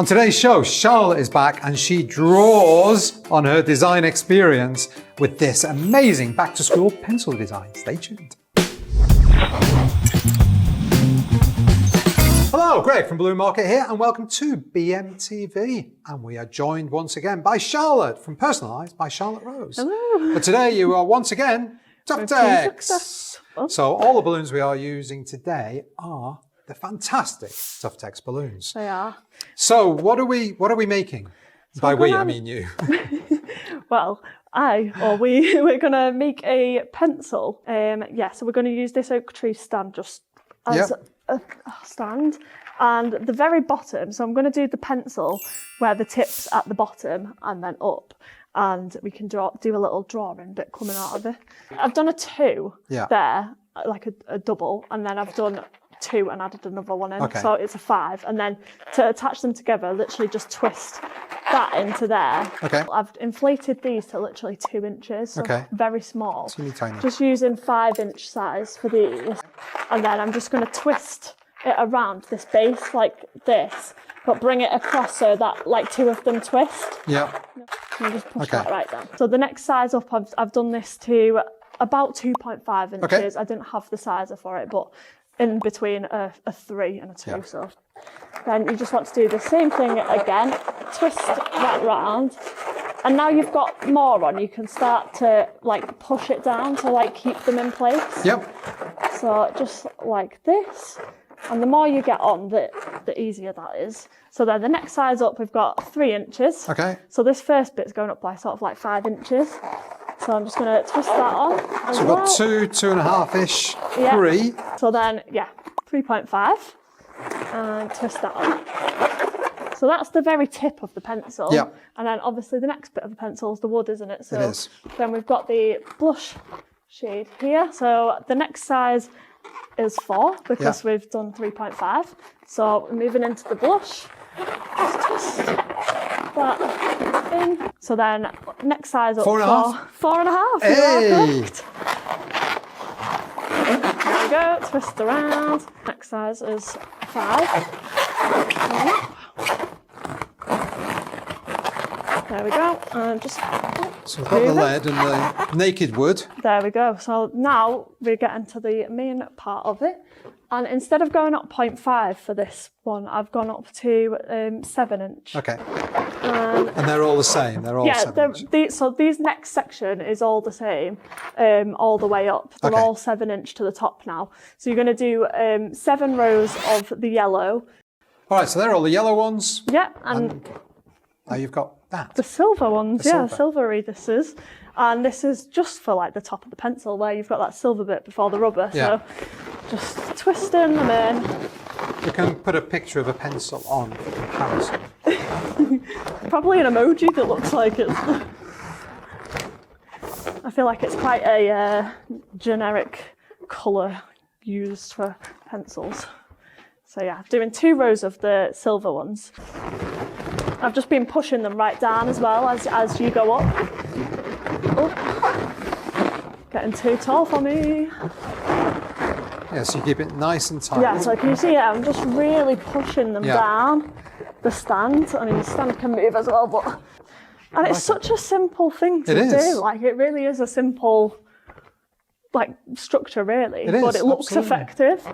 On today's show, Charlotte is back and she draws on her design experience with this amazing back-to-school pencil design. Stay tuned. Hello, Greg from Balloon Market here and welcome to BMTV. And we are joined once again by Charlotte from Personalised by Charlotte Rose. Hello. But today you are once again TUFTEX. So all the balloons we are using today are the fantastic TUFTEX balloons. They are. So what are we making? So By we, I mean you. Well, we're going to make a pencil. So we're going to use this oak tree stand just as a stand. And the very bottom, so I'm going to do the pencil where the tip's at the bottom and then up. And we can do a little drawing bit coming out of it. I've done a 2 there, like a double, and then I've done 2 and added another one in, so it's a 5. And then to attach them together, literally just twist that into there. Okay. I've inflated these to literally 2 inches, so very small. Teeny tiny. Just using 5-inch size for these. And then I'm just going to twist it around this base like this, but bring it across so that like 2 of them twist. Yeah. And just push that right down. So the next size up, I've done this to about 2.5 inches. Okay. I didn't have the sizer for it, but in between a 3 and a 2. Yeah. So then you just want to do the same thing again, twist that round, and now you've got more on, you can start to like push it down to like keep them in place. Yep. So just like this, and the more you get on, the easier that is. So then the next size up, we've got 3 inches. Okay. So this first bit's going up by sort of like 5 inches. So I'm just going to twist that on. So we've got 2.5-ish, 3. So then, 3.5, and twist that on. So that's the very tip of the pencil. Yeah. And then obviously the next bit of the pencil is the wood, isn't it? So it is. Then we've got the blush shade here. So the next size is 4 because we've done 3.5. So we're moving into the blush. Just twist that in. So then next size up, 4.5. 4.5. Hey! There we go, twist around. Next size is 5. There we go, and just So we've got the lead and the naked wood. There we go. So now we're getting to the main part of it. And instead of going up 0.5 for this one, I've gone up to 7-inch. Okay. And they're all the same. They're all 7-inch. So these next section is all the same, all the way up. They're all 7-inch to the top now. So you're going to do 7 rows of the yellow. All right. So they're all the yellow ones. Yeah, and now you've got that. the silver ones. The silver. Silvery this is. And this is just for like the top of the pencil where you've got that silver bit before the rubber. Yeah. So just twisting them in. You can put a picture of a pencil on for comparison. Probably an emoji that looks like it. I feel like it's quite a generic colour used for pencils. So yeah, doing 2 rows of the silver ones. I've just been pushing them right down as well as you go up. Oh, getting too tall for me. Yeah, so you keep it nice and tight. Yeah, so can you see it? I'm just really pushing them down the stand. I mean, the stand can move as well, but... And it's such a simple thing to do. Like, it really is a simple, like, structure, really. It is, but it looks absolutely. effective.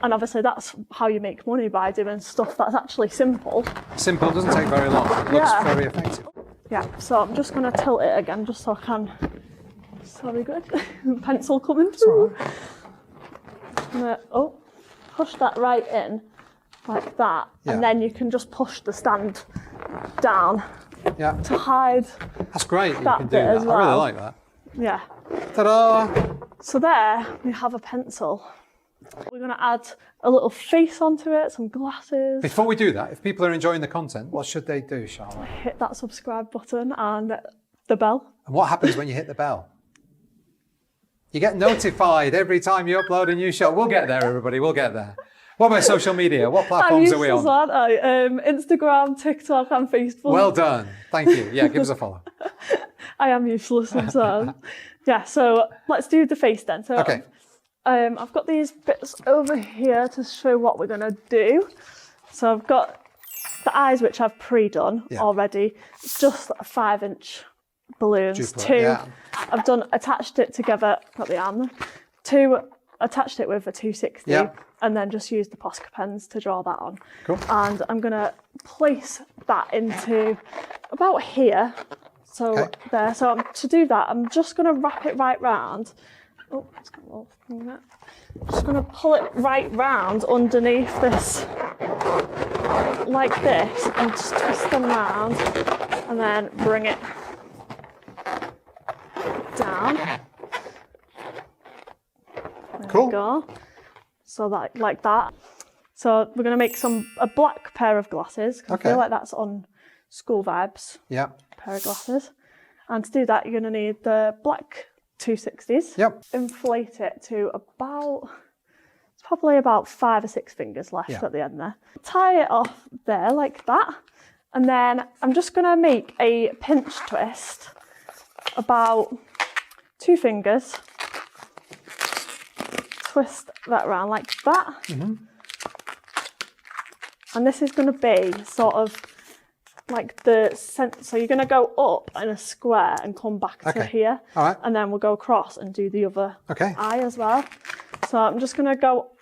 And obviously that's how you make money, by doing stuff that's actually simple. Simple, doesn't take very long. It looks very effective. Yeah, so I'm just going to tilt it again just so I can... Sorry, good. Pencil coming through. Push that right in, like that. Yeah. And then you can just push the stand down to hide. That's great. You that can do bit that. as well. I really like that. Yeah. Ta-da! So there we have a pencil. We're going to add a little face onto it, some glasses. Before we do that, if people are enjoying the content, what should they do, Charlotte? Hit that subscribe button and the bell. And what happens when you hit the bell? You get notified every time you upload a new show. We'll get there, everybody. We'll get there. What about social media? What platforms are we on? Aren't I? Instagram, TikTok, and Facebook. Well done. Thank you. Yeah, give us a follow. I am useless sometimes. Yeah, so let's do the face then. So I've got these bits over here to show what we're going to do. So I've got the eyes, which I've pre-done already. Just 5-inch balloons. Duplicate, I've attached it together, got the arm there. 2, attached it with a 260, and then just used the Posca pens to draw that on. Cool. And I'm gonna place that into about here. So there, so to do that, I'm just gonna wrap it right round. Oh, it's got a little thing there. Just gonna pull it right round underneath this, like this, and just twist them round, and then bring it down. There Cool. we go. So that, like that. So we're gonna make a black pair of glasses. I feel like that's on school vibes. Yeah. Pair of glasses. And to do that, you're gonna need the black 260s. Yep. Inflate it to it's probably about 5 or 6 fingers left at the end there. Tie it off there like that. And then I'm just gonna make a pinch twist about 2 fingers. Twist that around like that. And this is gonna be sort of like so you're going to go up in a square and come back to here. All right. And then we'll go across and do the other eye as well. So I'm just going to go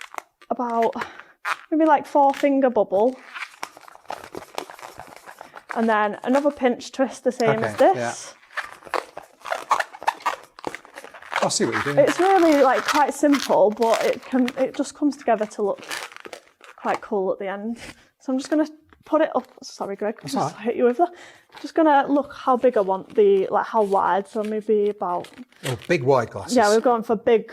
about maybe like 4-finger bubble. And then another pinch twist the same as this. I'll see what you're doing. It's really like quite simple, but it just comes together to look quite cool at the end. So I'm just going to put it up. Sorry, Greg. I just hit you with that. Just gonna look how big I want how wide. So maybe about. Oh, big wide glasses. Yeah, we're going for big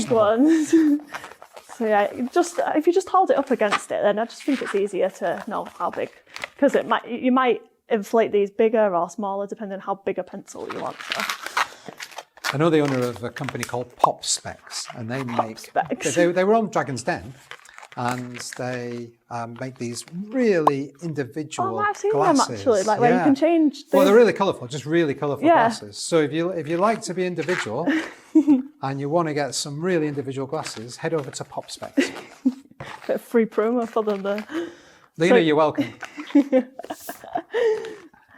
ones. So yeah, if you just hold it up against it, then I just think it's easier to know how big, because you might inflate these bigger or smaller depending on how big a pencil you want. So. I know the owner of a company called PopSpecs, and they they were on Dragon's Den. And they make these really individual I've seen glasses. them actually, like where you can change. Well, they're really colourful, just really colourful glasses. So if you like to be individual and you want to get some really individual glasses, head over to PopSpecs. Bit of free promo for them there. Lena, you're welcome.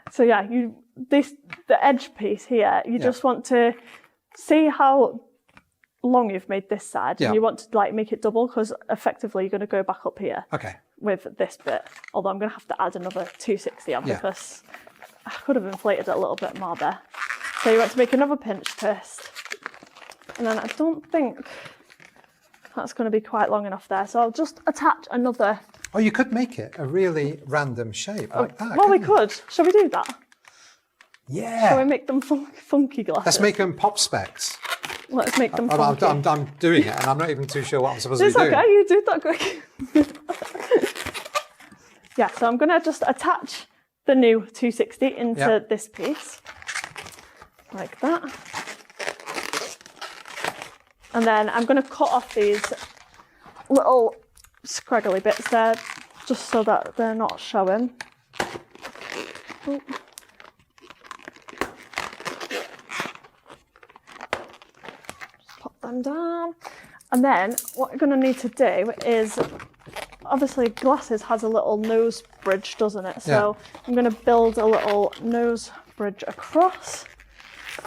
So yeah, the edge piece here, you just want to see how long you've made this side, and you want to like make it double, because effectively you're going to go back up here with this bit, although I'm going to have to add another 260 on because I could have inflated it a little bit more there. So you want to make another pinch twist, and then I don't think that's going to be quite long enough there, so I'll just attach another. Oh, you could make it a really random shape like that. Well, we could. Shall we do that? Yeah. Shall we make them funky glasses? Let's make them PopSpecs. Let's make them funky. I'm doing it, and I'm not even too sure what I'm supposed to be doing. It's okay, you do that quick. Yeah, so I'm going to just attach the new 260 into this piece, like that. And then I'm going to cut off these little scraggly bits there, just so that they're not showing. Oh. Them down, and then what you're going to need to do is, obviously glasses has a little nose bridge, doesn't it? So I'm going to build a little nose bridge across.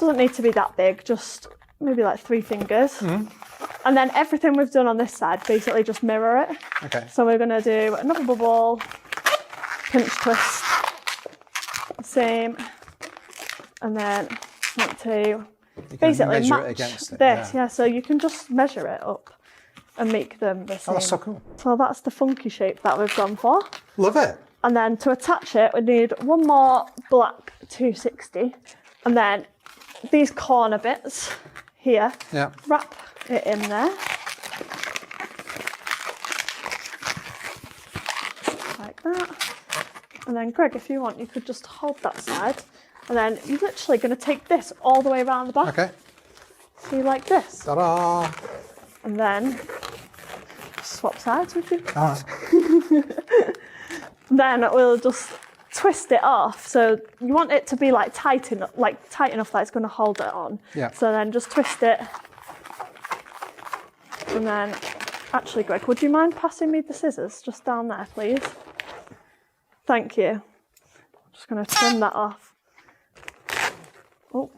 Doesn't need to be that big, just maybe like 3 fingers. And then everything we've done on this side, basically just mirror it. Okay. So we're going to do another bubble, pinch twist, same, and then want to basically measure match it against it, this, so you can just measure it up and make them the same. Oh, that's so cool. So that's the funky shape that we've gone for. Love it. And then to attach it, we need one more black 260, and then these corner bits here, wrap it in there. Like that. And then Greg, if you want, you could just hold that side. And then you're literally going to take this all the way around the back. Okay. See, like this. Ta-da! And then swap sides with you. All right. Then we'll just twist it off. So you want it to be like tight enough that it's going to hold it on. Yeah. So then just twist it. And then, actually, Greg, would you mind passing me the scissors just down there, please? Thank you. I'm just going to trim that off. Oh,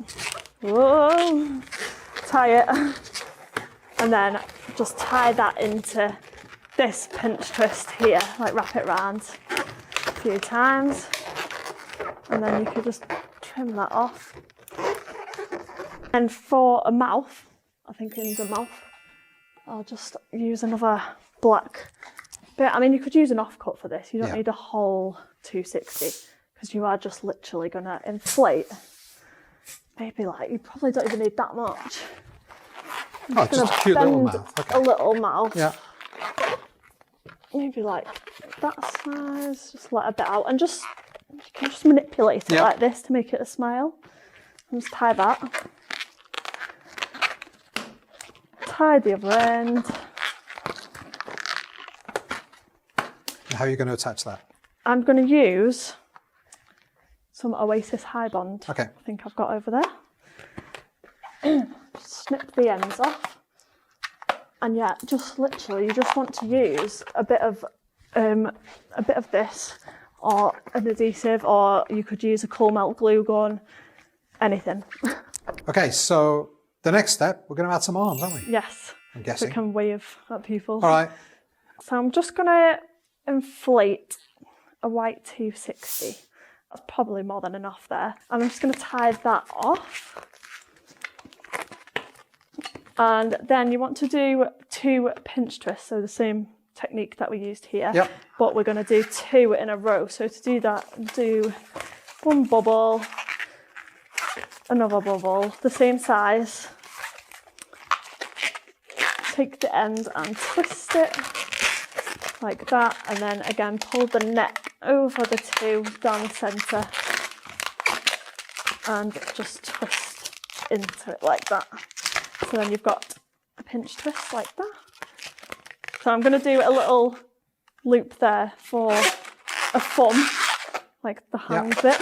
whoa. Tie it. And then just tie that into this pinch twist here, like wrap it round a few times. And then you could just trim that off. And for a mouth, I think it needs a mouth, I'll just use another black bit. I mean, you could use an offcut for this. You don't need a whole 260 because you are just literally going to inflate. Maybe like, you probably don't even need that much. Oh, just a cute little mouth. Okay. A little mouth. Yeah. Maybe like that size, just let a bit out and just, you can just manipulate it like this to make it a smile. And just tie that. Tie the other end. How are you going to attach that? I'm going to use some Oasis High Bond. Okay. I think I've got over there. Snip the ends off. And yeah, just literally, you just want to use a bit of this, or an adhesive, or you could use a cool melt glue gun, anything. Okay, so the next step, we're going to add some arms, aren't we? Yes. I'm guessing. So we can wave at people. All right. So I'm just going to inflate a white 260. That's probably more than enough there. And I'm just going to tie that off. And then you want to do 2 pinch twists, so the same technique that we used here. Yep. But we're going to do 2 in a row. So to do that, do 1 bubble, another bubble, the same size. Take the end and twist it like that, and then again pull the neck over the 2 down the centre and just twist into it like that. So then you've got a pinch twist like that. So I'm going to do a little loop there for a thumb, like the hand bit,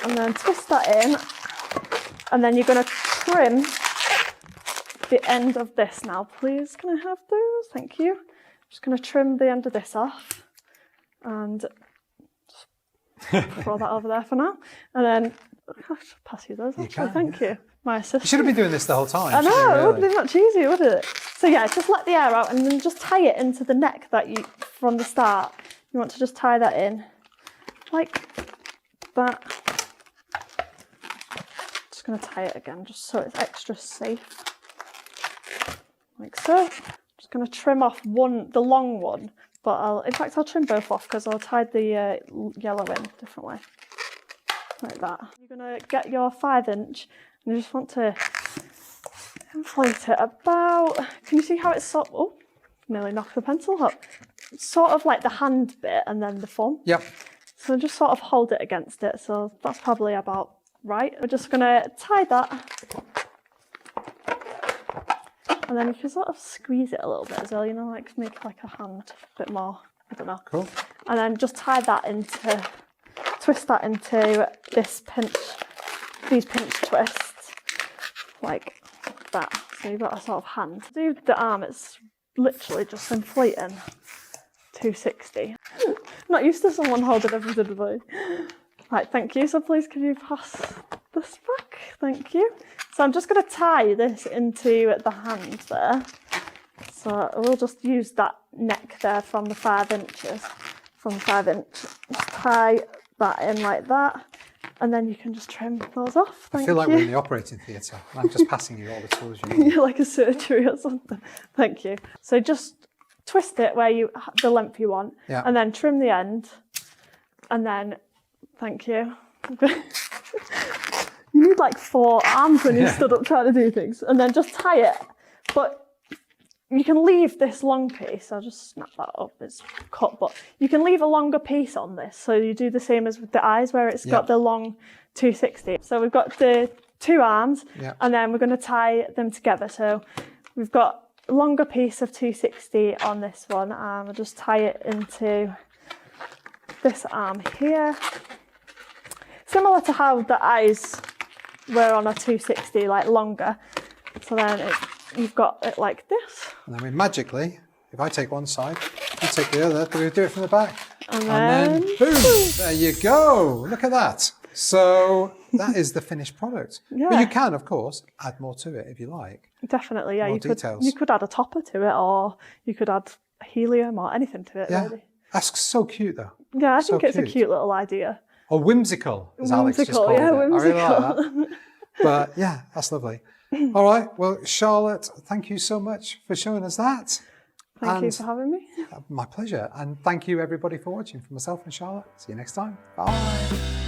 and then twist that in, and then you're going to trim the end of this now. Please, can I have those? Thank you. I'm just going to trim the end of this off and just throw that over there for now. And then I should pass you those. Actually, thank you. My assistant. You should have been doing this the whole time. I know, it would really? be much easier, wouldn't it? So yeah, just let the air out and then just tie it into the neck that you, from the start. You want to just tie that in like that. Just going to tie it again just so it's extra safe. Like so. Just going to trim off the long one, but in fact I'll trim both off because I'll tie the yellow in a different way. Like that. You're going to get your 5-inch and you just want to inflate it about, can you see how it's sort of, oh, nearly knocked the pencil up. It's sort of like the hand bit and then the thumb. Yep. So just sort of hold it against it. So that's probably about right. We're just going to tie that. And then you can sort of squeeze it a little bit as well, you know, like make like a hand a bit more, I don't know. Cool. And then just tie that into, twist that into this pinch, these pinch twists, like that. So you've got a sort of hand. To do the arm, it's literally just inflating 260. Not used to someone holding everything away. Right, thank you. So please can you pass this back? Thank you. So I'm just going to tie this into the hand there. So we'll just use that neck there from the 5 inches. From 5-inch, just tie that in like that. And then you can just trim those off. Thank you. I feel like we're in the operating theatre. I'm just passing you all the tools you need. You're like a surgery or something. Thank you. So just twist it where you, the length you want, and then trim the end. And then, thank you. You need like 4 arms when you stood up trying to do things. And then just tie it. But you can leave this long piece. I'll just snap that up. It's cut, but you can leave a longer piece on this. So you do the same as with the eyes where it's got the long 260. So we've got the 2 arms and then we're going to tie them together. So we've got a longer piece of 260 on this one and we'll just tie it into this arm here. Similar to how the eyes were on a 260, like longer. So then you've got it like this. And then we magically, if I take one side, you take the other, do we do it from the back? And then then boom, there you go. Look at that. So that is the finished product. Yeah. But you can, of course, add more to it if you like. Definitely, yeah. More You details. could add a topper to it, or you could add helium or anything to it, Yeah. really. That's so cute, though. Yeah, I So think it's a cute little idea. Or whimsical, as Alex just Whimsical, called yeah, it. I really like whimsical. that. But yeah, that's lovely. All right. Well, Charlotte, thank you so much for showing us that. Thank you for having me. My pleasure. And thank you, everybody, for watching. For myself and Charlotte, see you next time. Bye.